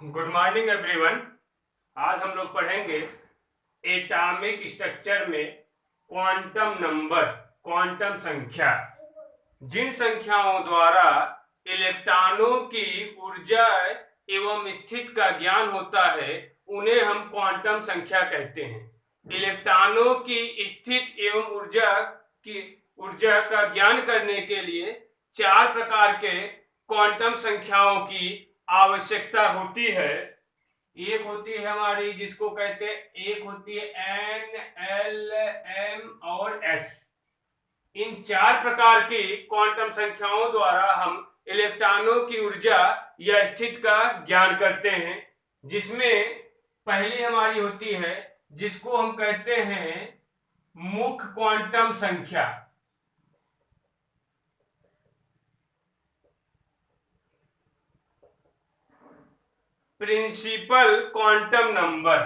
Good morning everyone. आज हम लोग पढ़ेंगे एटॉमिक स्ट्रक्चर में क्वांटम नंबर, क्वांटम संख्या। जिन संख्याओं द्वारा इलेक्ट्रॉनों की ऊर्जा एवं स्थिति का ज्ञान होता है उन्हें हम क्वांटम संख्या कहते हैं। इलेक्ट्रॉनों की स्थिति एवं ऊर्जा का ज्ञान करने के लिए चार प्रकार के क्वांटम संख्याओं की आवश्यकता होती है। एक होती है हमारी जिसको कहते हैं, एक होती है एन, एल, एम और एस। इन चार प्रकार की क्वांटम संख्याओं द्वारा हम इलेक्ट्रॉनों की ऊर्जा या स्थिति का ज्ञान करते हैं, जिसमें पहली हमारी होती है जिसको हम कहते हैं मुख्य क्वांटम संख्या। Principal quantum number.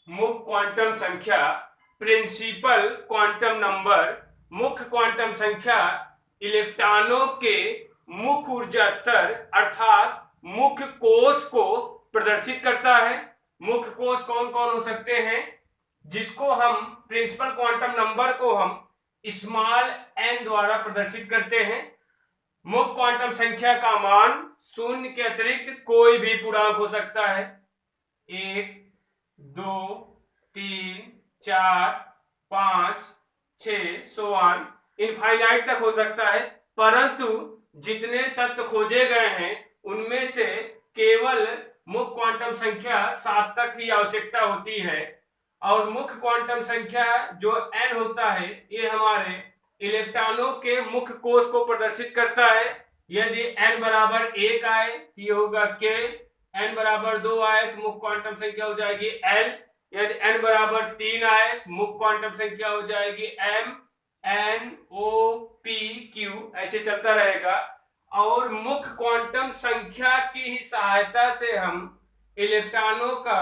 मुख्य क्वांटम संख्या, प्रिंसिपल क्वांटम नंबर। मुख्य क्वांटम संख्या इलेक्ट्रॉनों के मुख्य ऊर्जा स्तर अर्थात मुख्य कोश को प्रदर्शित करता है। मुख्य कोश कौन कौन हो सकते हैं, जिसको हम प्रिंसिपल क्वांटम नंबर को हम स्मॉल एन द्वारा प्रदर्शित करते हैं। मुख्य क्वांटम संख्या का मान शून्य के अतिरिक्त कोई भी पूर्णांक हो सकता है। 1, 2, 3, 4, 5, 6 सो ऑन इनफाइनाइट तक हो सकता है। परंतु जितने तत्व खोजे गए हैं उनमें से केवल मुख्य क्वांटम संख्या 7 तक ही आवश्यकता होती है। और मुख्य क्वांटम संख्या जो n होता है ये हमारे इलेक्ट्रॉनों के मुख्य कोश को प्रदर्शित करता है। यदि n बराबर 1 आए तो ये होगा k, n बराबर 2 आए तो मुख्य क्वांटम संख्या हो जाएगी l, यदि n बराबर 3 आए तो मुख्य क्वांटम संख्या हो जाएगी m, n, o, p, q, ऐसे चलता रहेगा। और मुख्य क्वांटम संख्या की ही सहायता से हम इलेक्ट्रॉनों का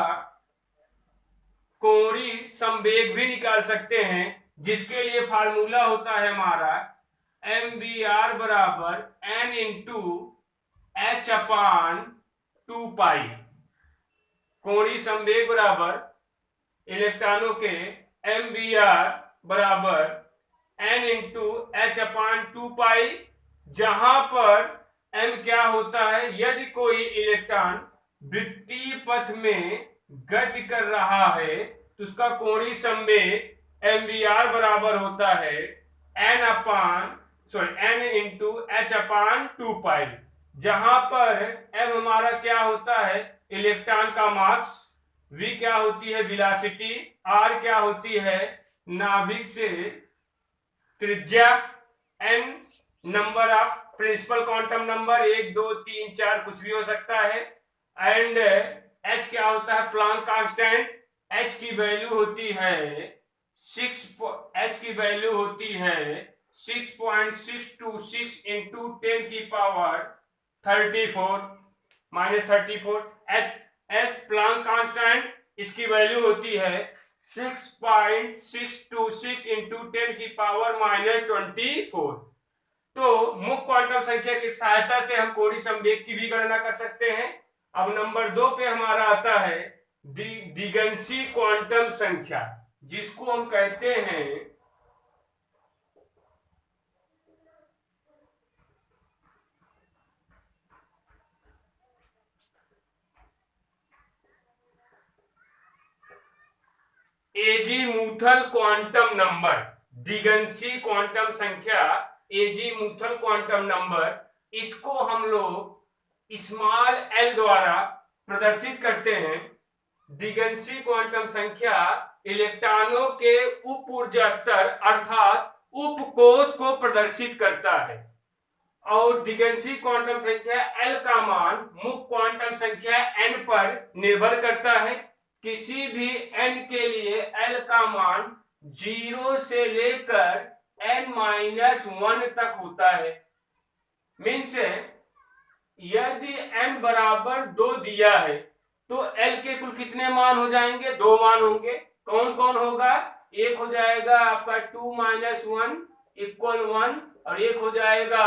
कोणीय संवेग भी निकाल सकते हैं, जिसके लिए फार्मूला होता है हमारा mvr बराबर n इंटू h अपान 2 पाई। कोणीय संवेग बराबर इलेक्ट्रॉनों के mvr बराबर n इंटू h अपान 2 पाई, जहां पर m क्या होता है, यदि कोई इलेक्ट्रॉन वृत्तीय पथ में गति कर रहा है तो उसका कोणीय संवेग mvr बराबर होता है n इंटू h अपान 2 पाई, जहां पर m हमारा क्या होता है, इलेक्ट्रॉन का मास, v क्या होती है वेलोसिटी, r क्या होती है नाभिक से त्रिज्या, n number of principal quantum number 1, 2, 3, 4 कुछ भी हो सकता है। एंड h क्या होता है प्लांक कांस्टेंट, h की वैल्यू होती है 6.626 इंटू 10 की पावर 34 -34। h प्लांक कांस्टेंट, इसकी वैल्यू होती है 6.626 इंटू 10 की पावर -24। तो मुख्य क्वांटम संख्या की सहायता से हम कोणीय संवेग की भी गणना कर सकते हैं। अब नंबर 2 पे हमारा आता है दिगंशी क्वांटम संख्या, जिसको हम कहते हैं एजीमुथल क्वांटम नंबर। दिगंशी क्वांटम संख्या एजीमुथल क्वांटम नंबर, इसको हम लोग स्मॉल एल द्वारा प्रदर्शित करते हैं। दिगंशी क्वांटम संख्या इलेक्ट्रॉनों के उप ऊर्जा स्तर अर्थात उपकोश को प्रदर्शित करता है। और दिगंशी क्वांटम संख्या L का मान मुख्य क्वांटम संख्या n पर निर्भर करता है। किसी भी n के लिए L का मान 0 से लेकर n-1 तक होता है। मीन्स यदि n बराबर 2 दिया है तो L के कुल कितने मान हो जाएंगे, 2 मान होंगे। कौन कौन होगा, एक हो जाएगा आपका 2 - 1 = 1 और एक हो जाएगा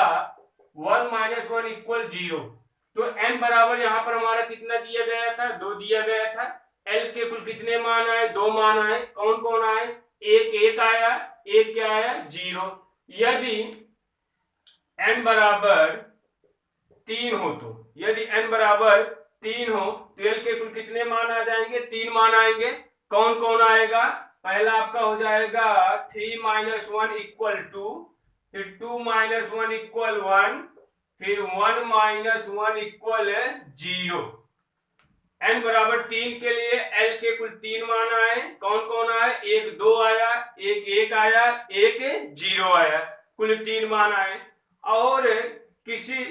1 माइनस 1 इक्वल 0। तो n बराबर यहाँ पर हमारा कितना दिया गया था, 2 दिया गया था। l के कुल कितने मान आए, 2 मान आए। कौन कौन आए, एक आया, एक क्या आया, 0। यदि n बराबर 3 हो तो, यदि n बराबर 3 हो तो l के कुल कितने मान आ जाएंगे, 3 मान आएंगे। कौन कौन आएगा, पहला आपका हो जाएगा 3 माइनस 1 इक्वल 2, फिर 2 माइनस 1 इक्वल 1, फिर 1 माइनस 1 इक्वल 0। n बराबर 3 के लिए l के कुल 3 मान आए। कौन कौन आए, एक 2 आया, एक आया, एक 0 आया, कुल 3 मान आए। और किसी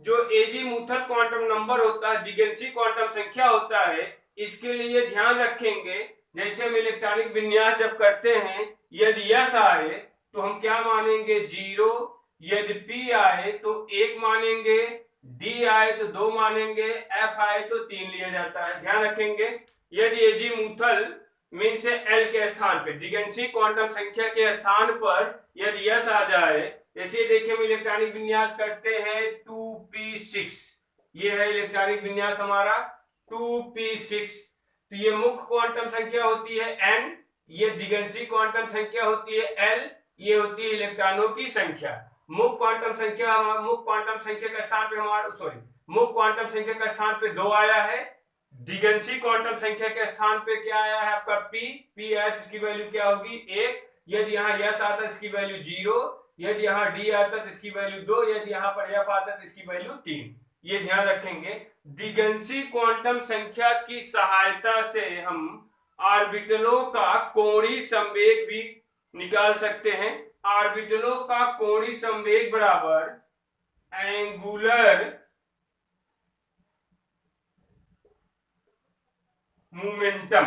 जो एजीमुथल क्वांटम नंबर होता है, दिगंशी क्वांटम संख्या होता है, इसके लिए ध्यान रखेंगे, जैसे हम इलेक्ट्रॉनिक विन्यास जब करते हैं, यदि यस आए तो हम क्या मानेंगे, 0। यदि पी आए तो 1 मानेंगे, डी आए तो 2 मानेंगे, एफ आए तो 3 लिया जाता है। ध्यान रखेंगे, यदि एजीमुथल मीन से एल के स्थान पे, दिगंशी क्वांटम संख्या के स्थान पर यदि यस आ जाए, जैसे देखिए हम इलेक्ट्रॉनिक विन्यास करते हैं 2p6, ये है इलेक्ट्रॉनिक विन्यास हमारा 2p6। तो ये मुख्य क्वांटम संख्या होती है n, ये दिगंशी क्वांटम संख्या होती है l, ये होती है इलेक्ट्रॉनों की संख्या। मुख्य क्वांटम संख्या का स्थान पे हमारा मुख्य क्वांटम संख्या का स्थान पे 2 आया है। दिगंशी क्वांटम संख्या के स्थान पे क्या आया है आपका p आया तो इसकी वैल्यू क्या होगी, 1। यदि यहाँ यस आता है इसकी वैल्यू 0, यदि यहाँ डी आता तो इसकी वैल्यू 2, यदि यहाँ पर एफ आता तो इसकी वैल्यू 3। ये ध्यान रखेंगे। दिगंशी क्वांटम संख्या की सहायता से हम ऑर्बिटलों का कोणीय संवेग भी निकाल सकते हैं। ऑर्बिटलों का कोणीय संवेग बराबर angular momentum,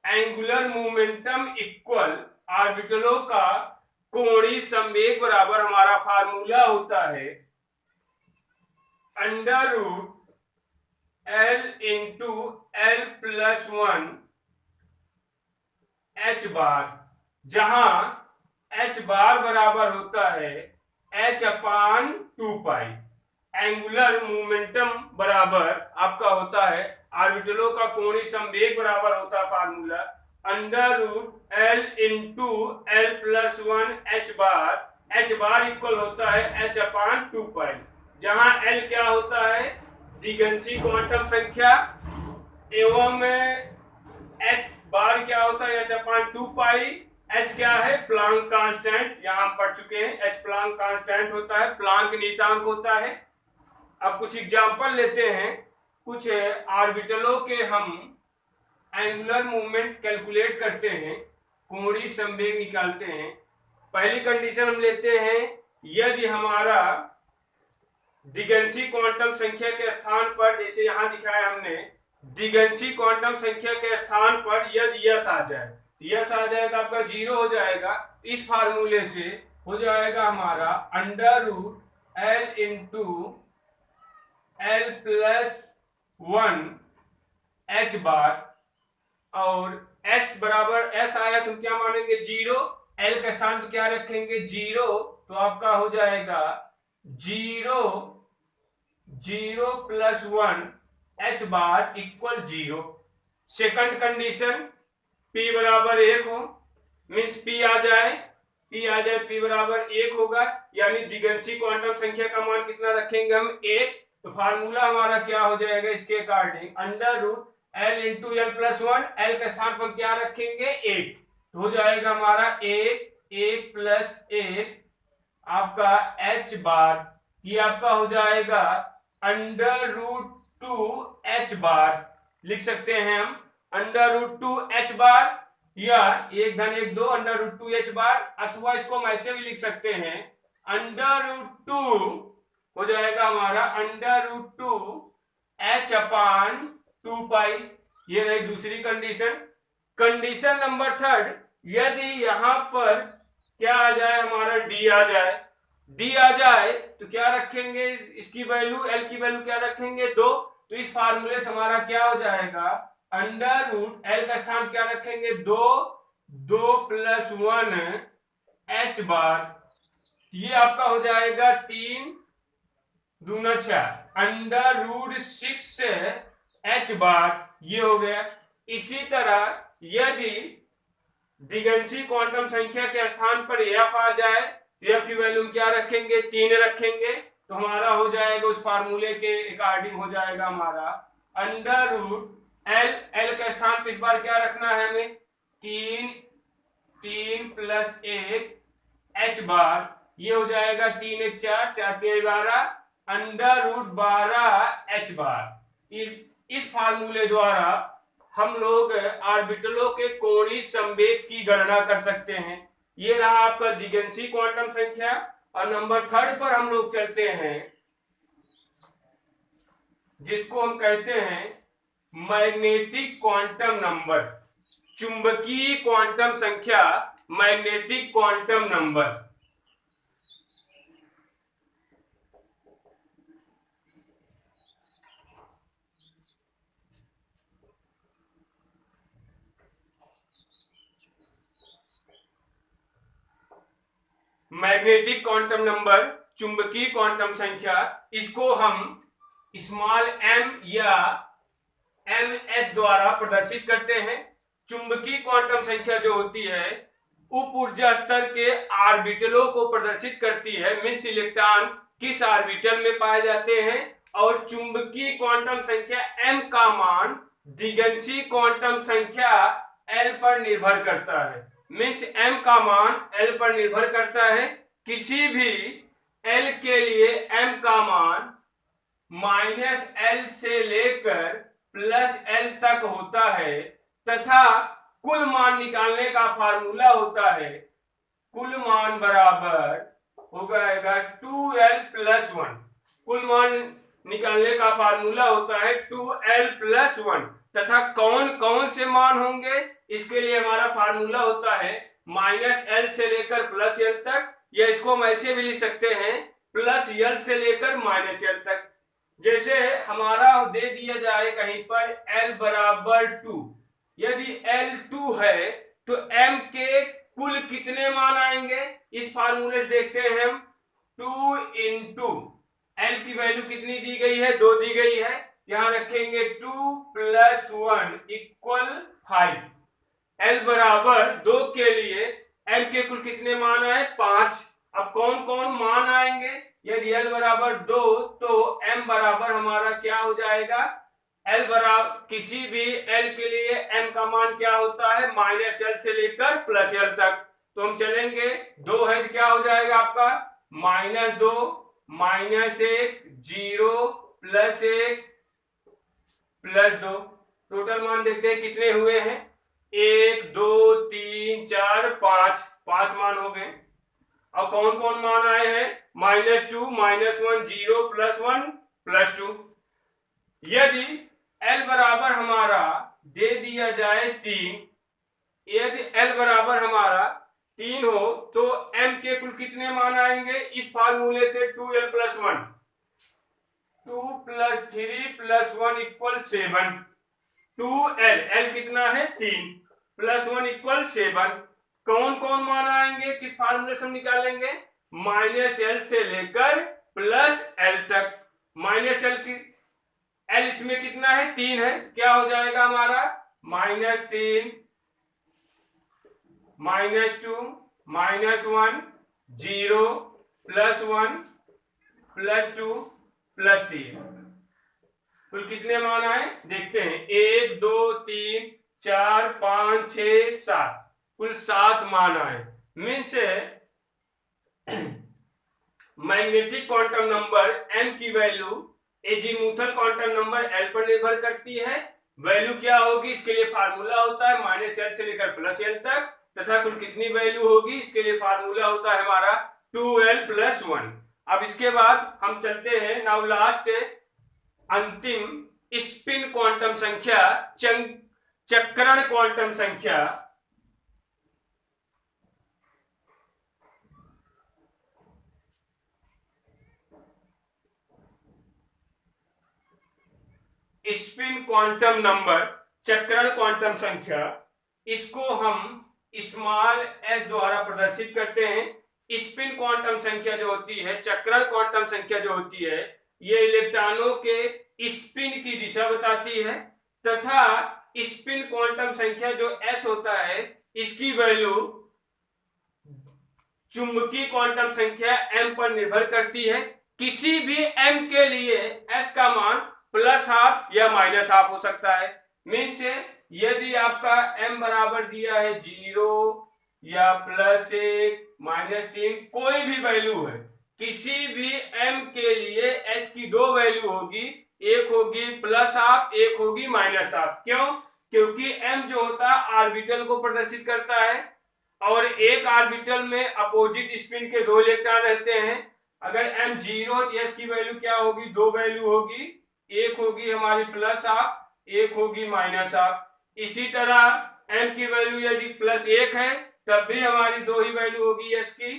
angular momentum equal ऑर्बिटलों का कोणीय संवेग बराबर हमारा फार्मूला होता है under root L into L plus 1 H bar, जहां H बार बराबर होता है H upon 2 pi. Angular momentum बराबर आपका होता है, ऑर्बिटलों का कोणीय संवेग बराबर होता है formula under root L into L plus 1 H bar. H bar equal होता है H अपान 2 पाई, जहां L क्या होता है, दिगंशी क्वांटम संख्या, एवं H बार क्या होता है, H अपान 2 पाई। H क्या है, प्लांक कांस्टेंट, यहां हम पढ़ चुके हैं, H प्लांक कांस्टेंट होता है, प्लांक नियतांक होता है। अब कुछ एग्जांपल लेते हैं, कुछ ऑर्बिटलों के हम एंगुलर मूवमेंट कैलकुलेट करते हैं, कोणीय संवेग निकालते हैं। पहली कंडीशन हम लेते हैं, यदि हमारा दिगंशी क्वांटम संख्या के स्थान पर, जैसे यहां दिखाया हमने, दिगंशी क्वांटम संख्या के स्थान पर यदि यस आ जाए, यस आ जाए तो आपका 0 हो जाएगा। इस फार्मूले से हो जाएगा हमारा under root L into L plus 1 H bar, और S बराबर S आया तो क्या मानेंगे, 0। L का स्थान पे क्या रखेंगे, 0, तो आपका हो जाएगा 0 plus 1 H bar equal 0। Second condition, P बराबर 1 हो, मीन्स P आ जाए, P बराबर 1 होगा, यानी दिगंशी क्वांटम संख्या का मान कितना रखेंगे हम, 1। तो फार्मूला हमारा क्या हो जाएगा इसके according, under root L into L plus 1, L के स्थान पर क्या रखेंगे, 1, तो हो जाएगा हमारा 1 प्लस 1 आपका H बार, ये आपका हो जाएगा अंडर रूट 2 H बार, लिख सकते हैं हम अंडर रूट 2 H बार, या 1 धन 1 2 अंडर रूट 2 H बार, अथवा इसको हम ऐसे भी लिख सकते हैं अंडर रूट 2 हो जाएगा हमारा अंडर रूट 2 H अपान 2 पाई। ये रही दूसरी कंडीशन। कंडीशन नंबर थर्ड, यदि यहां पर क्या आ जाए, हमारा D आ जाए, D आ जाए तो क्या रखेंगे इसकी वैल्यू, L की वैल्यू क्या रखेंगे, 2। तो इस फार्मूले से हमारा क्या हो जाएगा, अंडर रूट L का स्थान क्या रखेंगे, 2 प्लस 1 H बार ये आपका हो जाएगा 3 दूना 4 √6 h बार, ये हो गया। इसी तरह यदि दिगंशी क्वांटम संख्या के स्थान पर f आ जाए तो f की वैल्यू क्या रखेंगे, 3 रखेंगे, तो हमारा हो जाएगा उस फार्मूले के अकॉर्डिंग हो जाएगा हमारा √L का स्थान पर इस बार क्या रखना है हमें, 3 + 1 h बार, ये हो जाएगा 3 1 4 4 3 12 √12 h बार। इस फार्मूले द्वारा हम लोग ऑर्बिटलों के कोणीय संवेग की गणना कर सकते हैं। ये रहा आपका दिगंशी क्वांटम संख्या। और नंबर 3 पर हम लोग चलते हैं, जिसको हम कहते हैं मैग्नेटिक क्वांटम नंबर, चुंबकीय क्वांटम संख्या, magnetic quantum number. Magnetic quantum number, चुंबकीय क्वांटम संख्या, इसको हम स्मॉल m या ms द्वारा प्रदर्शित करते हैं। चुंबकीय क्वांटम संख्या जो होती है उप ऊर्जा स्तर के ऑर्बिटलों को प्रदर्शित करती है, मीन्स इलेक्ट्रॉन किस ऑर्बिटल में पाए जाते हैं। और चुंबकीय क्वांटम संख्या m का मान दिगंशी क्वांटम संख्या l पर निर्भर करता है, मीन्स m का मान l पर निर्भर करता है। किसी भी l के लिए m का मान -l से लेकर +l तक होता है, तथा कुल मान निकालने का फार्मूला होता है, कुल मान बराबर हो जाएगा 2l+1। कुल मान निकालने का फार्मूला होता है 2l+1, तथा कौन कौन से मान होंगे, इसके लिए हमारा फार्मूला होता है -l से लेकर +l तक, या इसको हम ऐसे भी लिख सकते हैं +l से लेकर -l तक। जैसे हमारा दे दिया जाए कहीं पर l बराबर 2, यदि l 2 है तो m के कुल कितने मान आएंगे, इस फार्मूले से देखते हैं हम। 2 × l की वैल्यू कितनी दी गई है, 2 दी गई है, यहां रखेंगे 2 + 1 = 5। l बराबर 2 के लिए m के कुल कितने मान आए, 5। अब कौन कौन मान आएंगे, यदि l बराबर 2 तो m बराबर हमारा क्या हो जाएगा, l बराबर किसी भी l के लिए m का मान क्या होता है, -l से लेकर +l तक। तो हम चलेंगे, 2 है तो क्या हो जाएगा आपका -2 -1 0 +1 +2। टोटल मान देखते हैं कितने हुए हैं, 1 2 3 4 5, 5 मान हो गए। अब कौन कौन मान आए हैं, -2 -1 0 +1 +2। यदि l बराबर हमारा दे दिया जाए 3, यदि l बराबर हमारा 3 हो तो m के कुल कितने मान आएंगे, इस फार्मूले से 2l+1, 2 + 3 + 1 = 7। 2l, l कितना है 3, +1 = 7। कौन कौन मान आएंगे, किस फार्मूले से हम निकालेंगे, -l से लेकर +l तक। -l की l इसमें कितना है, 3 है, क्या हो जाएगा हमारा -3 -2 -1 0 +1 +2 +3। कुल कितने मान आए देखते हैं, 1 2 3 4 5 6 7, कुल 7 मान आए। Means magnetic quantum number m की value azimuthal quantum number l पर निर्भर करती है। वैल्यू क्या होगी, इसके लिए फार्मूला होता है -l से लेकर +l तक, तथा कुल कितनी वैल्यू होगी, इसके लिए फार्मूला होता है हमारा 2l+1। अब इसके बाद हम चलते हैं नाउ लास्ट अंतिम स्पिन क्वांटम संख्या, चक्रण क्वांटम संख्या। स्पिन क्वांटम नंबर, चक्रण क्वांटम संख्या, इसको हम स्मॉल s द्वारा प्रदर्शित करते हैं। स्पिन क्वांटम संख्या जो होती है, चक्रण क्वांटम संख्या जो होती है, ये इलेक्ट्रॉनों के स्पिन की दिशा बताती है, तथा स्पिन क्वांटम संख्या जो s होता है, इसकी वैल्यू चुंबकीय क्वांटम संख्या m पर निर्भर करती है। किसी भी m के लिए s का मान +½ या -½ हो सकता है। मीन्स यदि आपका m बराबर दिया है 0 या +1 -3, कोई भी वैल्यू है, किसी भी m के लिए s की दो वैल्यू होगी, एक होगी +½ एक होगी -½ क्यों? क्योंकि m जो होता है ऑर्बिटल को प्रदर्शित करता है और एक ऑर्बिटल में अपोजिट स्पिन के दो इलेक्ट्रॉन रहते हैं। अगर m 0 तो s की वैल्यू क्या होगी? दो वैल्यू होगी, एक होगी हमारी +½ एक होगी -½ इसी तरह m की वैल्यू यदि +1 है तब भी हमारी दो ही वैल्यू होगी s की,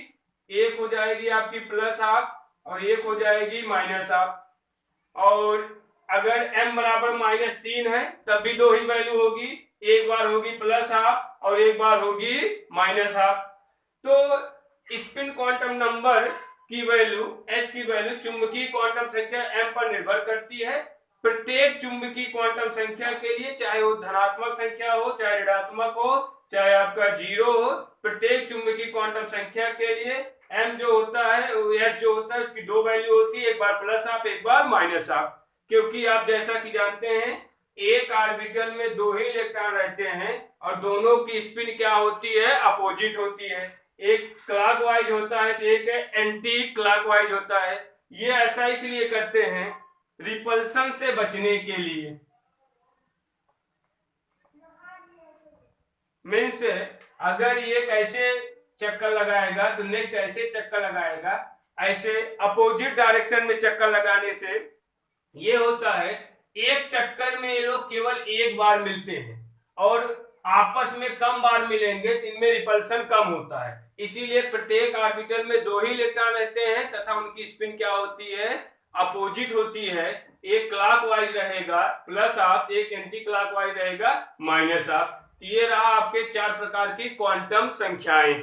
एक हो जाएगी आपकी +½ और एक हो जाएगी -½ और अगर m बराबर -3 है तब भी दो ही वैल्यू होगी, एक बार होगी +½ और एक बार होगी -½ तो स्पिन क्वांटम नंबर की वैल्यू s की वैल्यू चुंबकीय क्वांटम संख्या m पर निर्भर करती है। प्रत्येक चुंबकीय क्वांटम संख्या के लिए, चाहे वो धनात्मक संख्या हो चाहे ऋणात्मक हो चाहे आपका 0 हो, प्रत्येक चुंबकीय क्वांटम संख्या के लिए m जो होता है, s जो होता है, उसकी दो वैल्यू होती है, एक बार +½ एक बार -½ क्योंकि आप जैसा कि जानते हैं एक ऑर्बिटल में दो ही इलेक्ट्रॉन रहते हैं और दोनों की स्पिन क्या होती है? अपोजिट होती है। एक क्लॉकवाइज होता है तो एक एंटी क्लॉकवाइज होता है। ये ऐसा इसलिए करते हैं रिपल्सन से बचने के लिए। मीन्स अगर ये ऐसे चक्कर लगाएगा तो नेक्स्ट ऐसे चक्कर लगाएगा, ऐसे अपोजिट डायरेक्शन में चक्कर लगाने से ये होता है एक चक्कर में ये लोग केवल एक बार मिलते हैं और आपस में कम बार मिलेंगे तो इनमें रिपल्सन कम होता है। इसीलिए प्रत्येक ऑर्बिटल में दो ही इलेक्ट्रॉन रहते हैं तथा उनकी स्पिन क्या होती है? अपोजिट होती है। एक क्लॉकवाइज रहेगा +½ एक एंटी क्लॉकवाइज रहेगा -½ ये रहा आपके 4 प्रकार की क्वांटम संख्याएं।